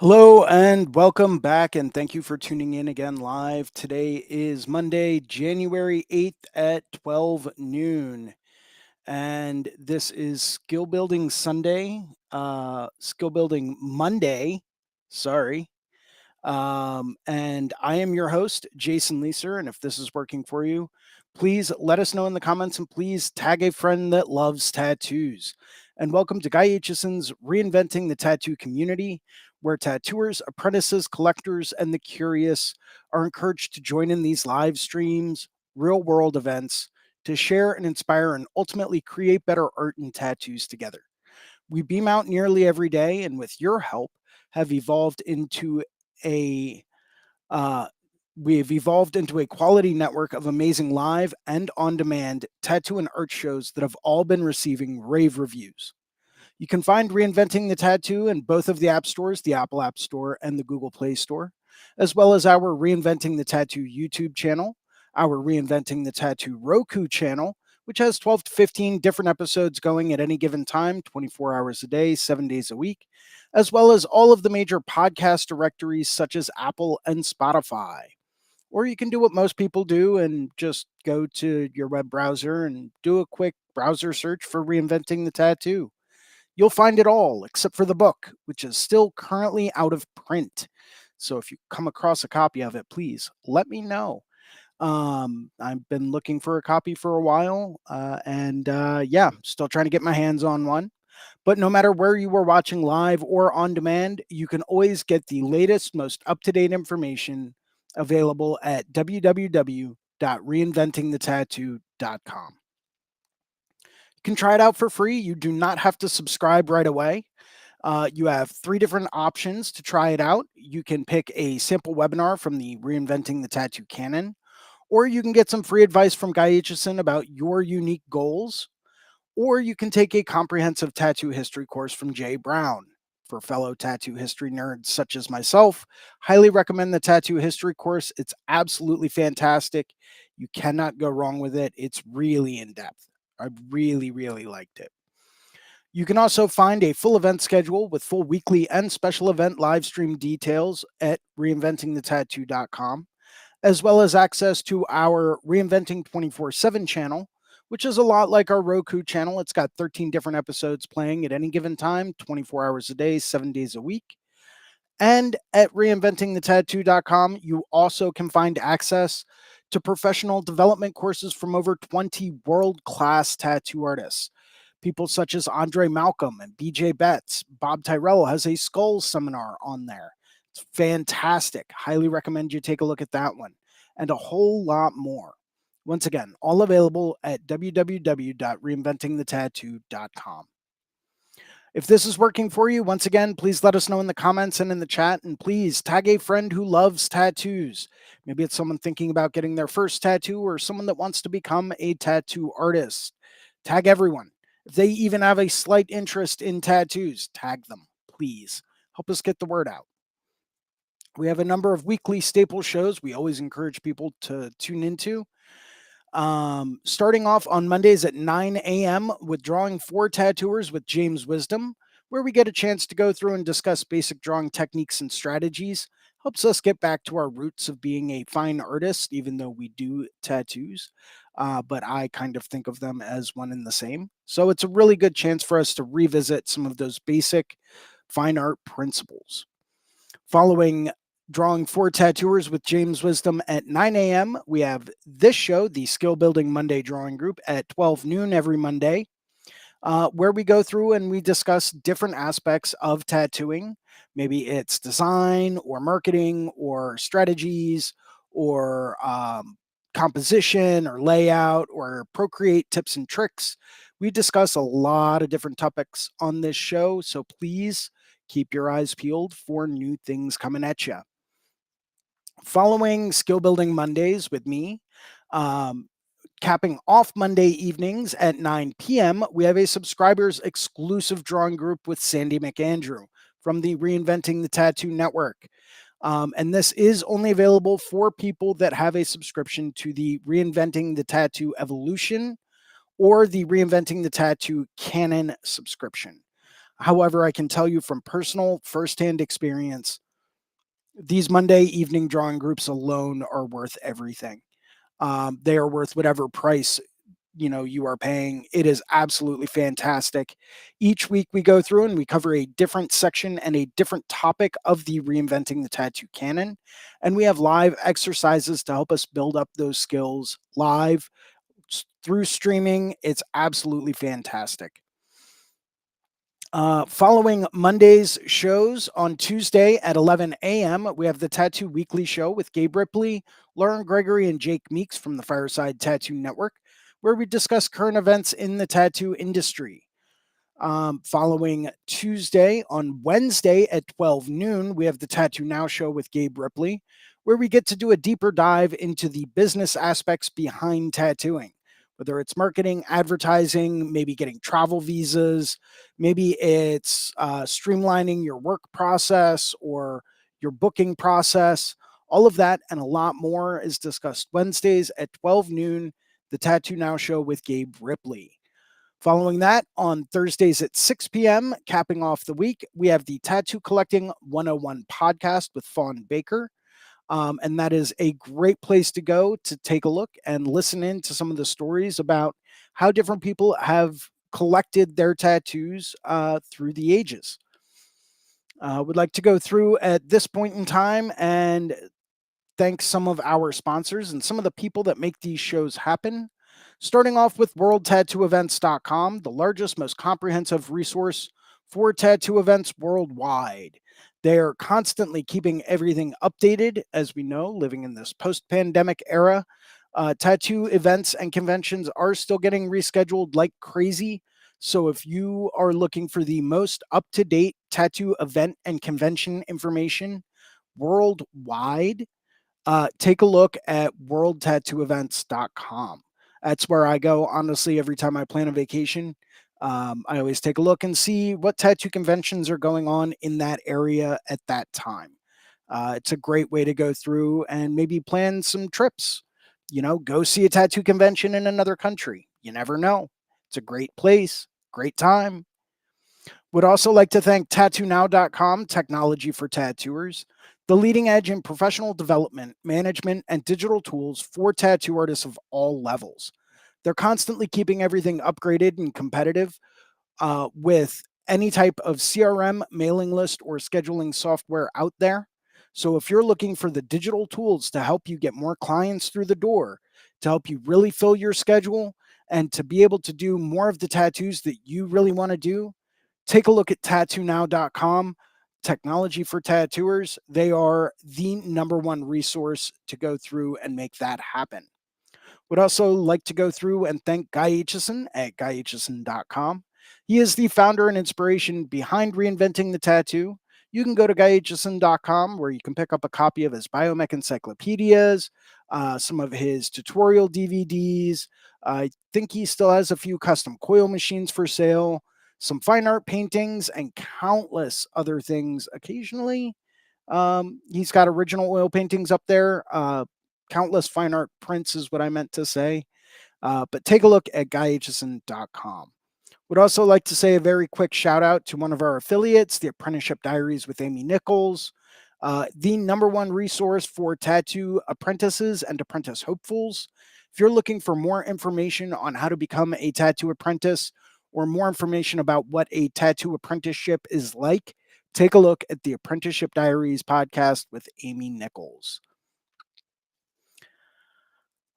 Hello and welcome back, and thank you for tuning in again live. Today is Monday, January 8th at 12 noon, and this is Skill Building Monday. Sorry. And I am your host, Jason Leeser. And if this is working for you, please let us know in the comments and please tag a friend that loves tattoos. And welcome to Guy Aitchison's Reinventing the Tattoo Community, where tattooers, apprentices, collectors, and the curious are encouraged to join in these live streams, real world events, to share and inspire and ultimately create better art and tattoos together. We beam out nearly every day, and with your help, have evolved into a uh, we have evolved into a quality network of amazing live and on-demand tattoo and art shows that have all been receiving rave reviews. You can find Reinventing the Tattoo in both of the app stores, the Apple App Store and the Google Play Store, as well as our Reinventing the Tattoo YouTube channel, our Reinventing the Tattoo Roku channel, which has 12 to 15 different episodes going at any given time, 24 hours a day, 7 days a week, as well as all of the major podcast directories such as Apple and Spotify. Or you can do what most people do and just go to your web browser and do a quick browser search for Reinventing the Tattoo. You'll find it all except for the book, which is still currently out of print. So if you come across a copy of it, please let me know. I've been looking for a copy for a while, and yeah, still trying to get my hands on one. But no matter where you were watching live or on demand, you can always get the latest, most up to date information available at www.reinventingthetattoo.com. You can try it out for free. You do not have to subscribe right away. You have three different options to try it out. You can pick a sample webinar from the Reinventing the Tattoo Canon, or you can get some free advice from Guy Aitchison about your unique goals, or you can take a comprehensive tattoo history course from Jay Brown. For fellow tattoo history nerds such as myself, highly recommend the tattoo history course. It's absolutely fantastic. You cannot go wrong with it. It's really in depth. I really, really liked it. You can also find a full event schedule with full weekly and special event live stream details at reinventingthetattoo.com, as well as access to our Reinventing 24/7 channel, which is a lot like our Roku channel. It's got 13 different episodes playing at any given time, 24 hours a day, 7 days a week. And at reinventingthetattoo.com, you also can find access to professional development courses from over 20 world class tattoo artists. People such as Andre Malcolm and BJ Betts. Bob Tyrell has a skull seminar on there. It's fantastic. Highly recommend you take a look at that one, and a whole lot more. Once again, all available at www.reinventingthetattoo.com. If this is working for you, once again, please let us know in the comments and in the chat. And please tag a friend who loves tattoos. Maybe it's someone thinking about getting their first tattoo or someone that wants to become a tattoo artist. Tag everyone. If they even have a slight interest in tattoos, tag them, please. Help us get the word out. We have a number of weekly staple shows we always encourage people to tune into. Starting off on Mondays at 9 a.m. with Drawing for Tattooers with James Wisdom, where we get a chance to go through and discuss basic drawing techniques and strategies. Helps us get back to our roots of being a fine artist, even though we do tattoos. But I kind of think of them as one and the same. So it's a really good chance for us to revisit some of those basic fine art principles. Following Drawing for Tattooers with James Wisdom at 9 a.m., we have this show, the Skill Building Monday Drawing Group, at 12 noon every Monday, where we go through and we discuss different aspects of tattooing. Maybe it's design or marketing or strategies or composition or layout or Procreate tips and tricks. We discuss a lot of different topics on this show, so please keep your eyes peeled for new things coming at you. Following Skill Building Mondays with me, um, capping off Monday evenings at 9 p.m., we have a subscribers exclusive drawing group with Sandy McAndrew from the Reinventing the Tattoo Network. And this is only available for people that have a subscription to the Reinventing the Tattoo Evolution or the Reinventing the Tattoo Canon subscription. However, I can tell you from personal firsthand experience, these Monday evening drawing groups alone are worth everything. They are worth whatever price you are paying. It is absolutely fantastic. Each week we go through and we cover a different section and a different topic of the Reinventing the Tattoo canon, and we have live exercises to help us build up those skills live through streaming. It's absolutely fantastic. Following Monday's shows on Tuesday at 11 a.m., we have the Tattoo Weekly Show with Gabe Ripley, Lauren Gregory, and Jake Meeks from the Fireside Tattoo Network, where we discuss current events in the tattoo industry. Following Tuesday, on Wednesday at 12 noon, we have the Tattoo Now show with Gabe Ripley, where we get to do a deeper dive into the business aspects behind tattooing, whether it's marketing, advertising, maybe getting travel visas, maybe it's streamlining your work process or your booking process. All of that and a lot more is discussed Wednesdays at 12 noon, the Tattoo Now show with Gabe Ripley. Following that, on Thursdays at 6 p.m., capping off the week, we have the Tattoo Collecting 101 podcast with Fawn Baker. And that is a great place to go to take a look and listen in to some of the stories about how different people have collected their tattoos through the ages. Would like to go through at this point in time and thank some of our sponsors and some of the people that make these shows happen. Starting off with worldtattooevents.com, the largest, most comprehensive resource for tattoo events worldwide. They are constantly keeping everything updated. As we know, living in this post pandemic era, tattoo events and conventions are still getting rescheduled like crazy. So if you are looking for the most up to date tattoo event and convention information worldwide, take a look at worldtattooevents.com. That's where I go, honestly, every time I plan a vacation. I always take a look and see what tattoo conventions are going on in that area at that time. It's a great way to go through and maybe plan some trips. Go see a tattoo convention in another country. You never know. It's a great place, great time. Would also like to thank tattoonow.com, technology for tattooers, the leading edge in professional development, management, and digital tools for tattoo artists of all levels. They're constantly keeping everything upgraded and competitive with any type of CRM, mailing list, or scheduling software out there. So if you're looking for the digital tools to help you get more clients through the door, to help you really fill your schedule, and to be able to do more of the tattoos that you really want to do, take a look at tattoonow.com. Technology for tattooers. They are the number one resource to go through and make that happen. Would also like to go through and thank Guy Aitchison at guyaitchison.com. He is the founder and inspiration behind Reinventing the Tattoo. You can go to guyaitchison.com where you can pick up a copy of his biomech encyclopedias, some of his tutorial DVDs. I think he still has a few custom coil machines for sale, some fine art paintings, and countless other things occasionally. He's got original oil paintings up there. Countless fine art prints is what I meant to say. But take a look at guyaitchison.com. Would also like to say a very quick shout out to one of our affiliates, the Apprenticeship Diaries with Amy Nichols, the number one resource for tattoo apprentices and apprentice hopefuls. If you're looking for more information on how to become a tattoo apprentice or more information about what a tattoo apprenticeship is like, take a look at the Apprenticeship Diaries podcast with Amy Nichols.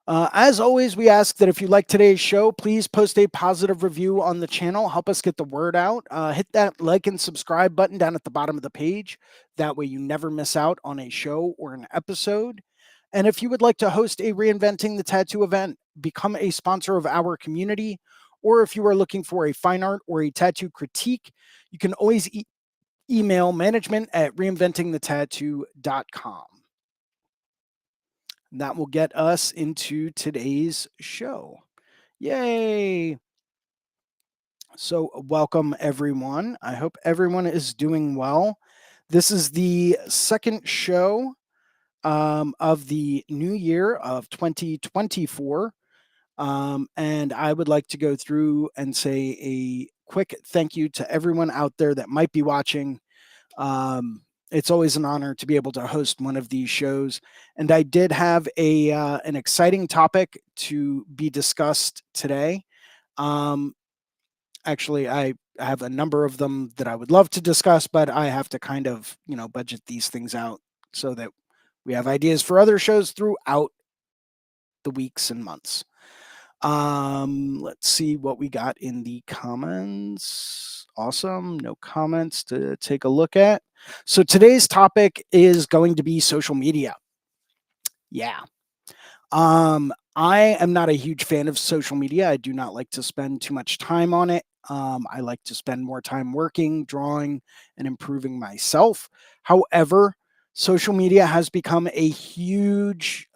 As always, we ask that if you like today's show, please post a positive review on the channel. Help us get the word out. Hit that like and subscribe button down at the bottom of the page. That way you never miss out on a show or an episode. And if you would like to host a Reinventing the Tattoo event, become a sponsor of our community, or if you are looking for a fine art or a tattoo critique, you can always email management at reinventingthetattoo.com. That will get us into today's show. Yay! So, welcome everyone. I hope everyone is doing well. This is the second show of the new year of 2024. And I would like to go through and say a quick thank you to everyone out there that might be watching. It's always an honor to be able to host one of these shows, and I did have a an exciting topic to be discussed today. Um, Actually, I have a number of them that I would love to discuss, but I have to kind of budget these things out so that we have ideas for other shows throughout the weeks and months. Let's see what we got in the comments. Awesome. No comments to take a look at. So today's topic is going to be social media. Yeah. I am not a huge fan of social media. I do not like to spend too much time on it. I like to spend more time working, drawing, and improving myself. However, social media has become a huge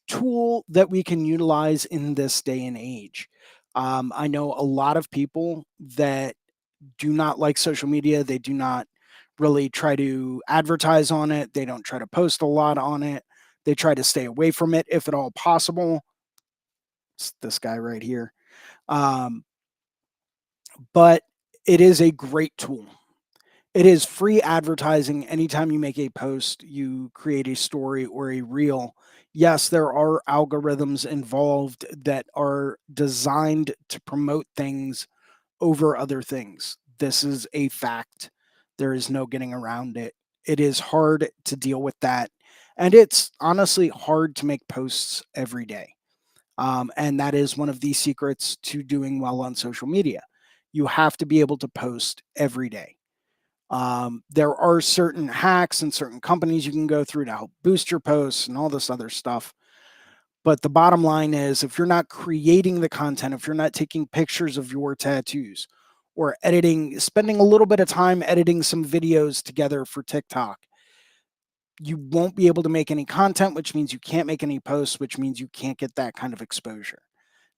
tool that we can utilize in this day and age. I know a lot of people that do not like social media. They do not really try to advertise on it. They don't try to post a lot on it. They try to stay away from it if at all possible. It's this guy right here. Um, but it is a great tool. It is free advertising. Anytime you make a post, you create a story or a reel. Yes, there are algorithms involved that are designed to promote things over other things. This is a fact. There is no getting around it. It is hard to deal with that. And it's honestly hard to make posts every day. And that is one of the secrets to doing well on social media. You have to be able to post every day. There are certain hacks and certain companies you can go through to help boost your posts and all this other stuff. But the bottom line is if you're not creating the content, if you're not taking pictures of your tattoos or editing, spending a little bit of time editing some videos together for TikTok, you won't be able to make any content, which means you can't make any posts, which means you can't get that kind of exposure.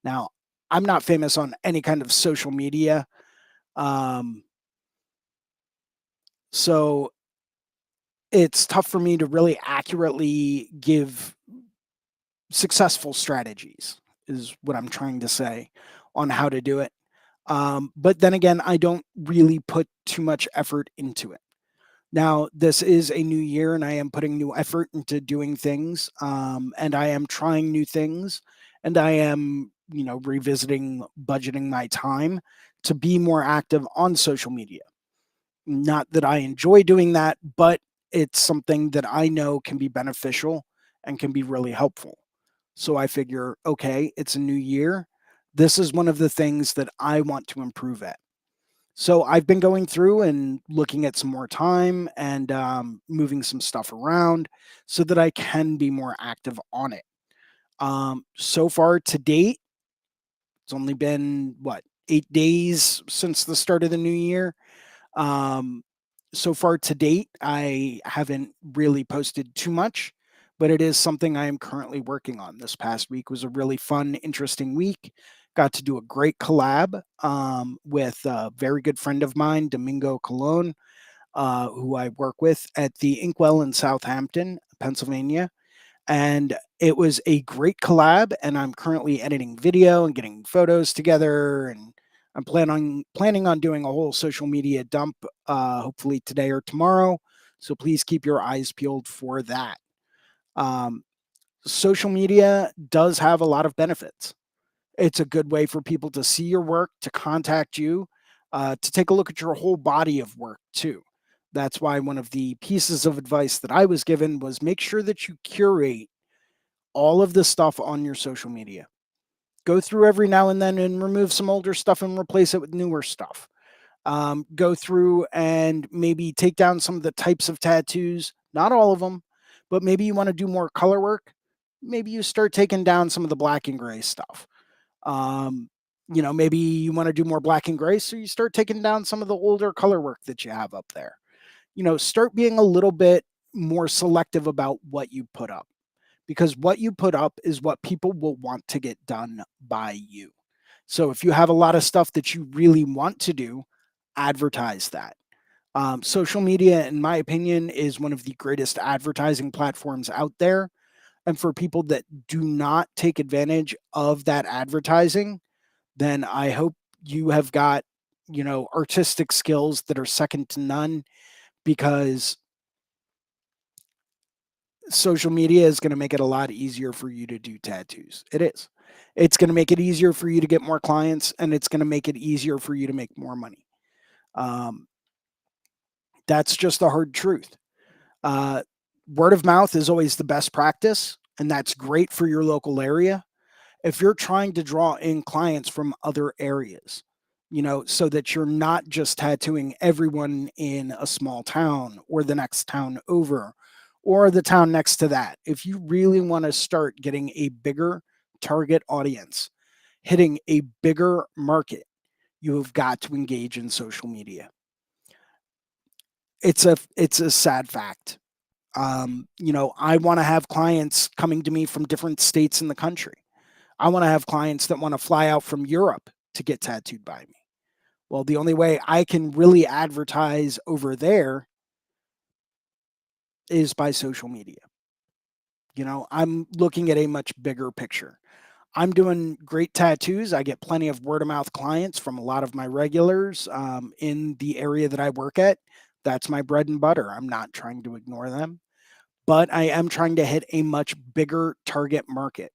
Now, I'm not famous on any kind of social media. Um, so it's tough for me to really accurately give successful strategies, is what I'm trying to say on how to do it. But then again, I don't really put too much effort into it. Now, this is a new year and I am putting new effort into doing things. And I am trying new things and I am, revisiting budgeting my time to be more active on social media. Not that I enjoy doing that, but it's something that I know can be beneficial and can be really helpful. So I figure, okay, it's a new year. This is one of the things that I want to improve at. So I've been going through and looking at some more time and moving some stuff around so that I can be more active on it. So far to date, it's only been what, 8 days since the start of the new year. Um, so far to date, I haven't really posted too much, but it is something I am currently working on. This past week was a really fun, interesting week. Got to do a great collab with a very good friend of mine, Domingo Colon, who I work with at the Inkwell in Southampton, Pennsylvania. And it was a great collab, and I'm currently editing video and getting photos together, and I'm planning on doing a whole social media dump, hopefully today or tomorrow. So please keep your eyes peeled for that. Um, Social media does have a lot of benefits. It's a good way for people to see your work, to contact you, to take a look at your whole body of work too. That's why one of the pieces of advice that I was given was make sure that you curate all of the stuff on your social media. Go through every now and then and remove some older stuff and replace it with newer stuff. Go through and maybe take down some of the types of tattoos, not all of them, but maybe you want to do more color work. Maybe you start taking down some of the black and gray stuff. Um, Maybe you want to do more black and gray, so you start taking down some of the older color work that you have up there. Start being a little bit more selective about what you put up because what you put up is what people will want to get done by you. So if you have a lot of stuff that you really want to do, advertise that. Social media, in my opinion, is one of the greatest advertising platforms out there. And for people that do not take advantage of that advertising, then I hope you have got, artistic skills that are second to none, because social media is going to make it a lot easier for you to do tattoos. It is. It's going to make it easier for you to get more clients, and it's going to make it easier for you to make more money. Um, that's just the hard truth. Uh, Word of mouth is always the best practice, and that's great for your local area. If you're trying to draw in clients from other areas, so that you're not just tattooing everyone in a small town or the next town over or the town next to that. If you really want to start getting a bigger target audience, hitting a bigger market, you have got to engage in social media. It's a sad fact. I want to have clients coming to me from different states in the country. I want to have clients that want to fly out from Europe to get tattooed by me. Well, the only way I can really advertise over there is by social media. I'm looking at a much bigger picture. I'm doing great tattoos. I get plenty of word of mouth clients from a lot of my regulars in the area that I work at. That's my bread and butter. I'm not trying to ignore them, but I am trying to hit a much bigger target market.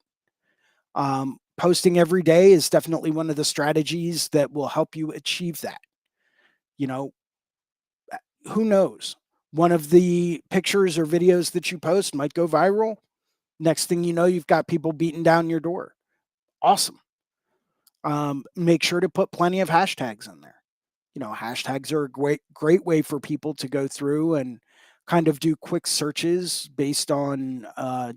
Posting every day is definitely one of the strategies that will help you achieve that. You know, who knows? One of the pictures or videos that you post might go viral. Next thing you know, you've got people beating down your door. Awesome. Make sure to put plenty of hashtags in there. Hashtags are a great way for people to go through and kind of do quick searches based on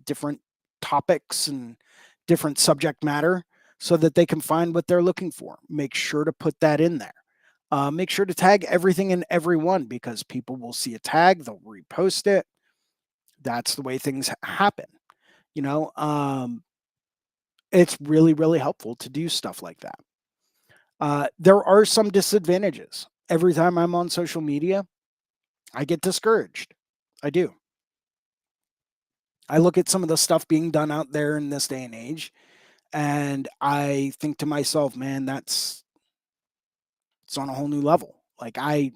different topics and different subject matter, so that they can find what they're looking for. Make sure to put that in there. Make sure to tag everything and everyone, because people will see a tag, they'll repost it. That's the way things happen. You know, um, it's really, really helpful to do stuff like that. There are some disadvantages. Every time I'm on social media, I get discouraged. I do. I look at some of the stuff being done out there in this day and age, and I think to myself, man, it's on a whole new level. That's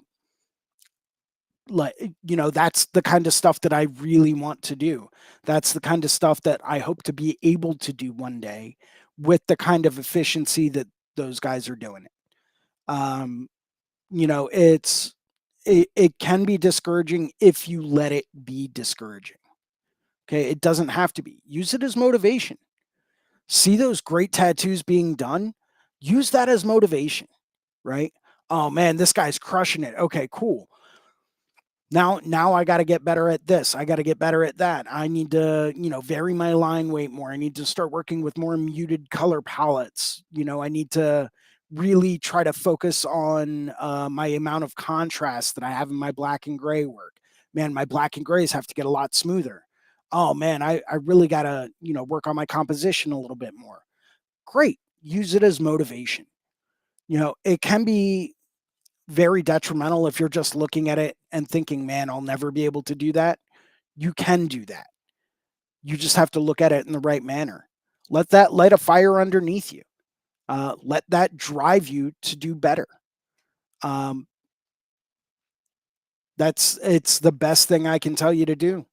the kind of stuff that I really want to do. That's the kind of stuff that I hope to be able to do one day with the kind of efficiency that those guys are doing it. Um, it can be discouraging if you let it be discouraging. Okay, it doesn't have to be. Use it as motivation. See those great tattoos being done, use that as motivation, right? Oh man, this guy's crushing it. Okay, cool. Now I got to get better at this. I got to get better at that. I need to, vary my line weight more. I need to start working with more muted color palettes. I need to really try to focus on my amount of contrast that I have in my black and gray work. Man, my black and grays have to get a lot smoother. Oh man, I really got to, work on my composition a little bit more. Great. Use it as motivation. It can be very detrimental if you're just looking at it and thinking, man, I'll never be able to do that. You can do that. You just have to look at it in the right manner. Let that light a fire underneath you. Let that drive you to do better. Um, it's the best thing I can tell you to do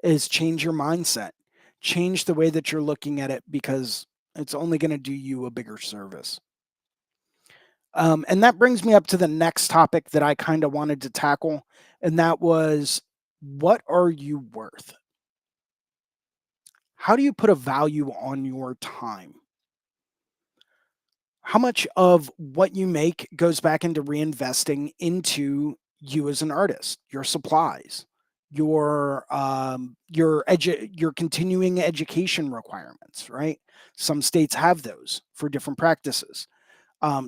is change your mindset, change the way that you're looking at it, because it's only going to do you a bigger service. And that brings me up to the next topic that I kind of wanted to tackle, and that was, what are you worth? How do you put a value on your time? How much of what you make goes back into reinvesting into you as an artist, your supplies, your continuing education requirements, right? Some states have those for different practices.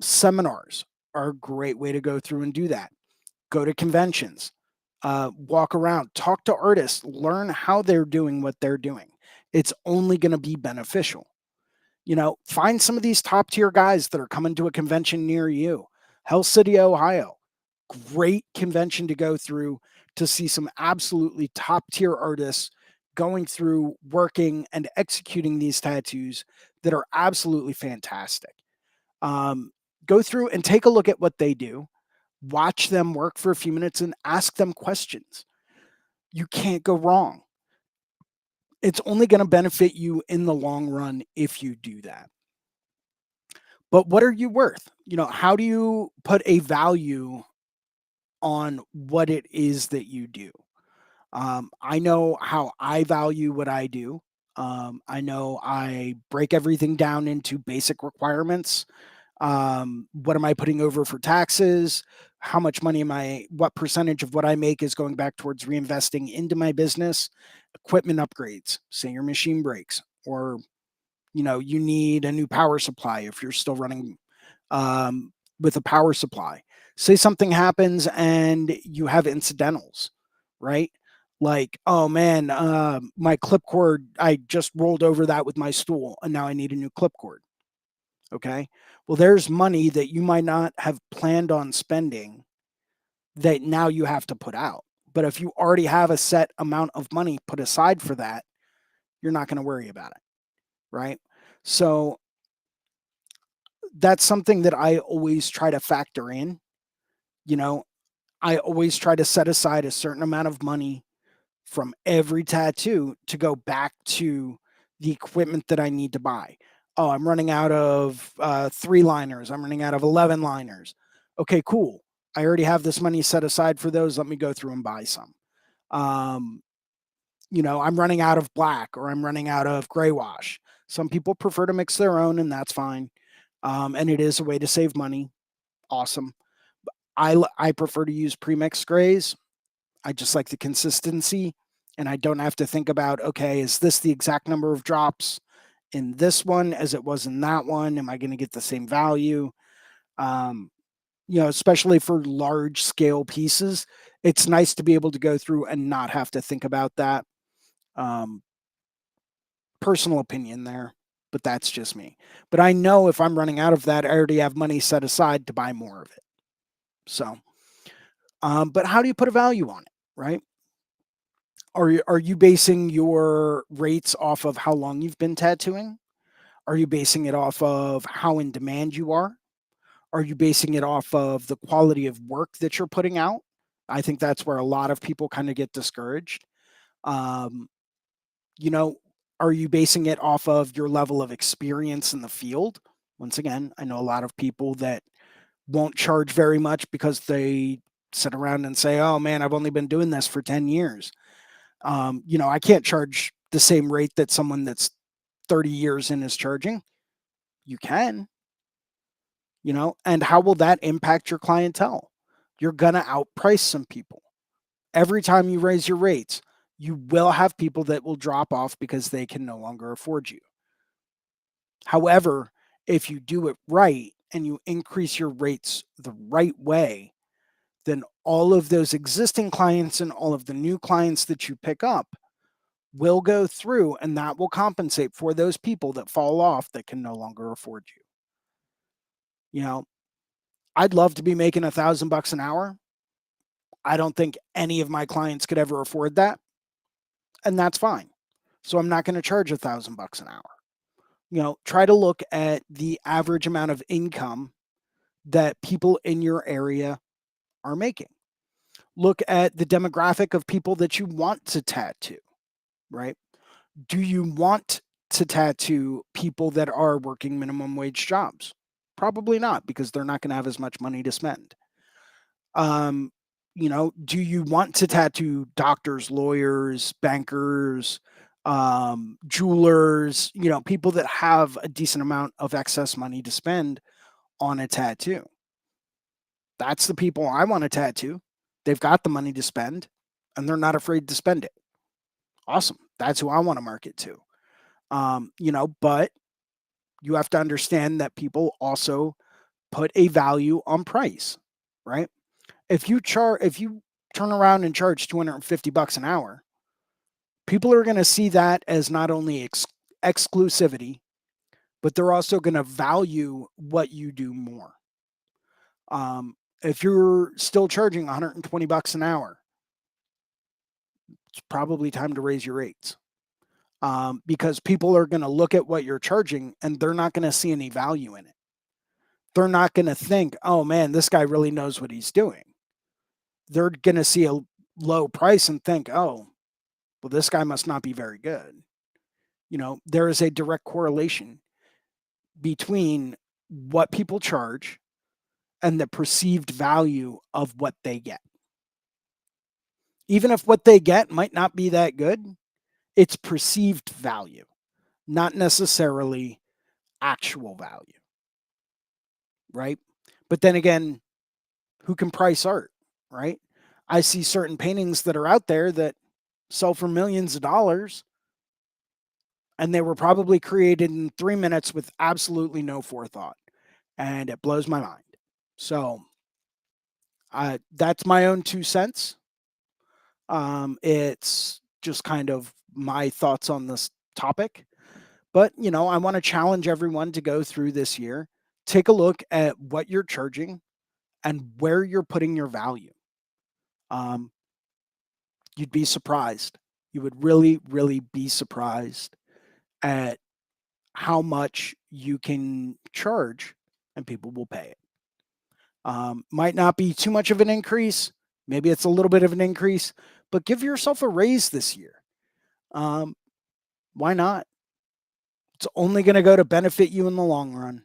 Seminars are a great way to go through and do that. Go to conventions, walk around, talk to artists, learn how they're doing what they're doing. It's only going to be beneficial. Find some of these top tier guys that are coming to a convention near you. Hell City, Ohio, great convention to go through to see some absolutely top tier artists going through, working, and executing these tattoos that are absolutely fantastic. Um, Go through and take a look at what they do, watch them work for a few minutes, and ask them questions. You can't go wrong. It's only going to benefit you in the long run if you do that. But what are you worth? How do you put a value on what it is that you do? I know how I value what I do. I know I break everything down into basic requirements. What am I putting over for taxes? How much money what percentage of what I make is going back towards reinvesting into my business? Equipment upgrades, say your machine breaks, or you need a new power supply if you're still running with a power supply. Say something happens and you have incidentals, right? Like, oh man, my clip cord, I just rolled over that with my stool and now I need a new clip cord. Okay. Well, there's money that you might not have planned on spending that now you have to put out. But if you already have a set amount of money put aside for that, you're not going to worry about it. Right. So that's something that I always try to factor in. You know, I always try to set aside a certain amount of money from every tattoo to go back to the equipment that I need to buy. Oh, I'm running out of 3 liners. I'm running out of 11 liners. Okay, cool. I already have this money set aside for those. Let me go through and buy some. Um, I'm running out of black or I'm running out of gray wash. Some people prefer to mix their own, and that's fine. And it is a way to save money. Awesome. I prefer to use pre-mixed grays. I just like the consistency, and I don't have to think about, okay, is this the exact number of drops in this one as it was in that one? Am I going to get the same value? Um, Especially for large scale pieces, it's nice to be able to go through and not have to think about that. Um, Personal opinion there, but that's just me. But I know if I'm running out of that, I already have money set aside to buy more of it. So, but how do you put a value on it, right? Are you basing your rates off of how long you've been tattooing? Are you basing it off of how in demand you are? Are you basing it off of the quality of work that you're putting out? I think that's where a lot of people kind of get discouraged. Um, you know, are you basing it off of your level of experience in the field? Once again, I know a lot of people that won't charge very much because they sit around and say, "Oh man, I've only been doing this for 10 years." I can't charge the same rate that someone that's 30 years in is charging. You can, and how will that impact your clientele? You're going to outprice some people. Every time you raise your rates, you will have people that will drop off because they can no longer afford you. However, if you do it right and you increase your rates the right way, then all of those existing clients and all of the new clients that you pick up will go through, and that will compensate for those people that fall off that can no longer afford you. You know, I'd love to be making $1,000 an hour. I don't think any of my clients could ever afford that, and that's fine. So I'm not going to charge $1,000 an hour. Try to look at the average amount of income that people in your area are making. Look at the demographic of people that you want to tattoo, right? Do you want to tattoo people that are working minimum wage jobs? Probably not, because they're not going to have as much money to spend. Um, do you want to tattoo doctors, lawyers, bankers, jewelers, people that have a decent amount of excess money to spend on a tattoo? That's the people I want to tattoo. They've got the money to spend and they're not afraid to spend it. Awesome. That's who I want to market to. But you have to understand that people also put a value on price, right? If you turn around and charge $250 an hour, people are going to see that as not only exclusivity, but they're also going to value what you do more. If you're still charging $120 an hour, it's probably time to raise your rates. because people are going to look at what you're charging and they're not going to see any value in it. They're not going to think, oh man, this guy really knows what he's doing. They're going to see a low price and think, oh, well, this guy must not be very good. There is a direct correlation between what people charge and the perceived value of what they get. Even if what they get might not be that good, it's perceived value, not necessarily actual value, right? But then again, who can price art, right? I see certain paintings that are out there that sell for millions of dollars, and they were probably created in 3 minutes with absolutely no forethought, and it blows my mind. So that's my own 2 cents. It's just kind of my thoughts on this topic. But, I want to challenge everyone to go through this year, take a look at what you're charging and where you're putting your value. Um, you'd be surprised. You would really, really be surprised at how much you can charge and people will pay it. Might not be too much of an increase. Maybe it's a little bit of an increase, but give yourself a raise this year. Why not? It's only going to go to benefit you in the long run.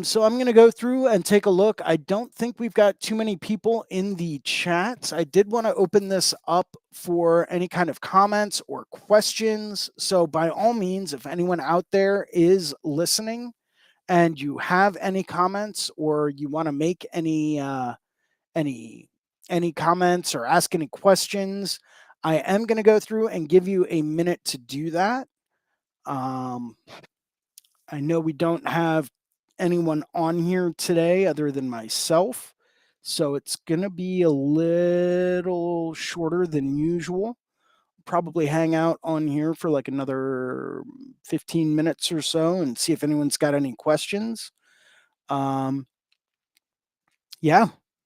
So I'm going to go through and take a look. I don't think we've got too many people in the chat. I did want to open this up for any kind of comments or questions. So by all means, if anyone out there is listening and you have any comments or you want to make any comments or ask any questions, I am going to go through and give you a minute to do that. I know we don't have anyone on here today other than myself, so it's going to be a little shorter than usual. Probably hang out on here for like another 15 minutes or so and see if anyone's got any questions. Yeah,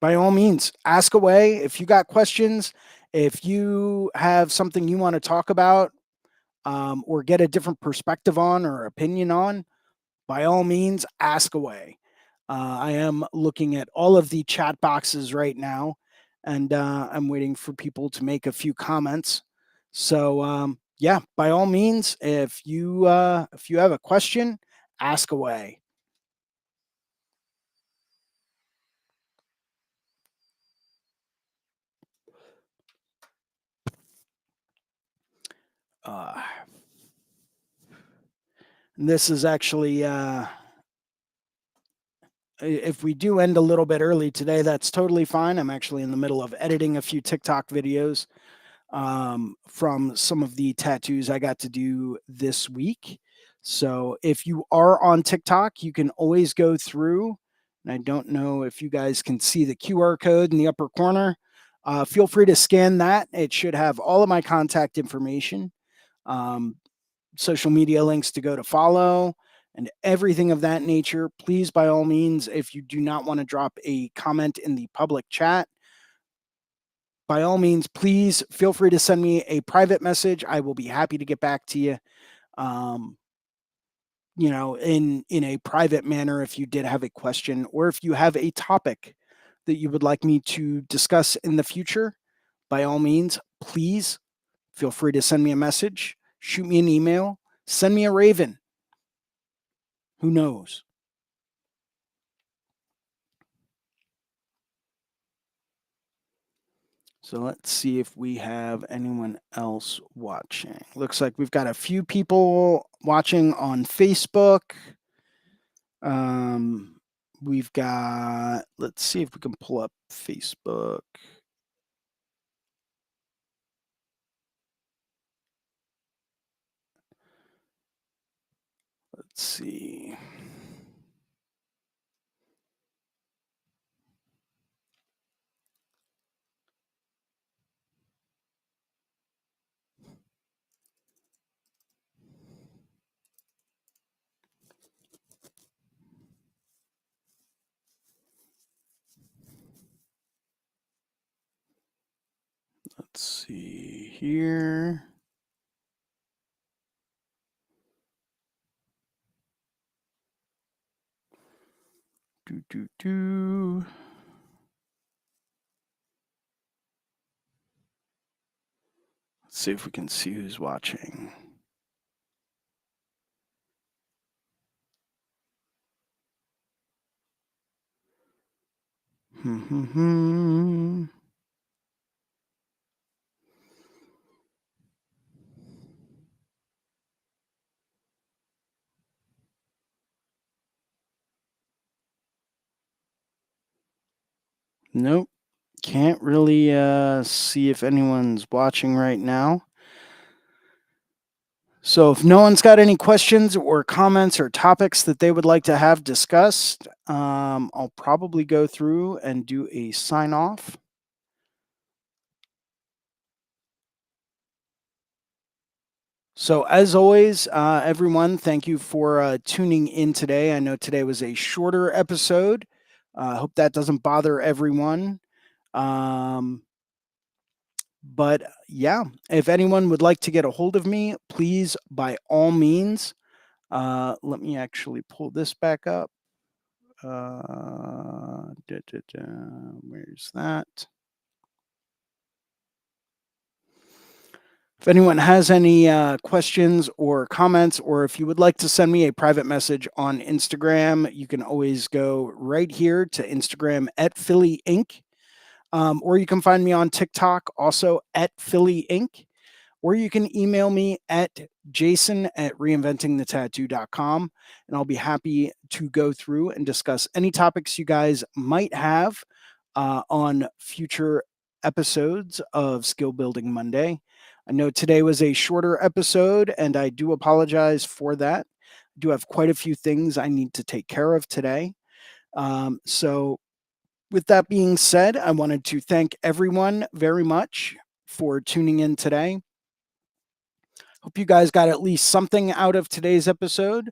by all means, ask away. If you got questions, if you have something you want to talk about or get a different perspective on or opinion on, by all means, ask away. I am looking at all of the chat boxes right now, and I'm waiting for people to make a few comments. So yeah, by all means, if you have a question, ask away. This is actually if we do end a little bit early today, that's totally fine. I'm actually in the middle of editing a few TikTok videos from some of the tattoos I got to do this week. So if you are on TikTok, you can always go through. And I don't know if you guys can see the QR code in the upper corner. Feel free to scan that. It should have all of my contact information, social media links to go to follow, and everything of that nature. Please, by all means, if you do not want to drop a comment in the public chat, by all means, please feel free to send me a private message. I will be happy to get back to you, in a private manner if you did have a question or if you have a topic that you would like me to discuss in the future. By all means, please feel free to send me a message, shoot me an email, send me a raven. Who knows? So let's see if we have anyone else watching. Looks like we've got a few people watching on Facebook. We've got, let's see if we can pull up Facebook. Let's see. Let's see here. Do. Let's see if we can see who's watching. Nope. Can't really see if anyone's watching right now. So if no one's got any questions or comments or topics that they would like to have discussed, I'll probably go through and do a sign off. So as always, everyone, thank you for tuning in today. I know today was a shorter episode. I hope that doesn't bother everyone. But yeah, if anyone would like to get a hold of me, please, by all means, let me actually pull this back up. Where's that? If anyone has any questions or comments, or if you would like to send me a private message on Instagram, you can always go right here to Instagram at Philly Inc. Or you can find me on TikTok also at Philly Inc. Or you can email me at jason@reinventingthetattoo.com, and I'll be happy to go through and discuss any topics you guys might have on future episodes of Skill Building Monday. I know today was a shorter episode, and I do apologize for that. I do have quite a few things I need to take care of today. So, with that being said, I wanted to thank everyone very much for tuning in today. Hope you guys got at least something out of today's episode.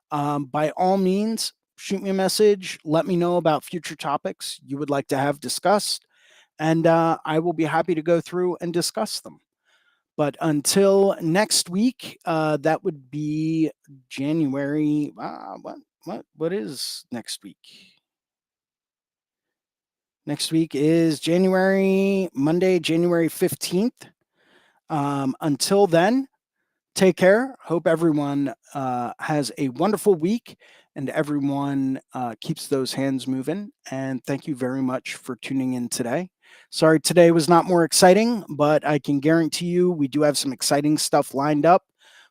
By all means, shoot me a message. Let me know about future topics you would like to have discussed, and I will be happy to go through and discuss them. But until next week, that would be January. What is next week? Next week is Monday, January 15th. Until then, take care. Hope everyone has a wonderful week and everyone keeps those hands moving. And thank you very much for tuning in today. Sorry, today was not more exciting, but I can guarantee you we do have some exciting stuff lined up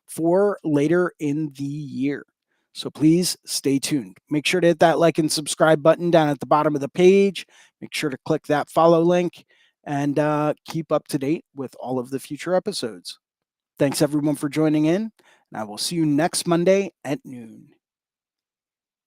for later in the year. So please stay tuned. Make sure to hit that like and subscribe button down at the bottom of the page. Make sure to click that follow link and keep up to date with all of the future episodes. Thanks everyone for joining in, and I will see you next Monday at noon.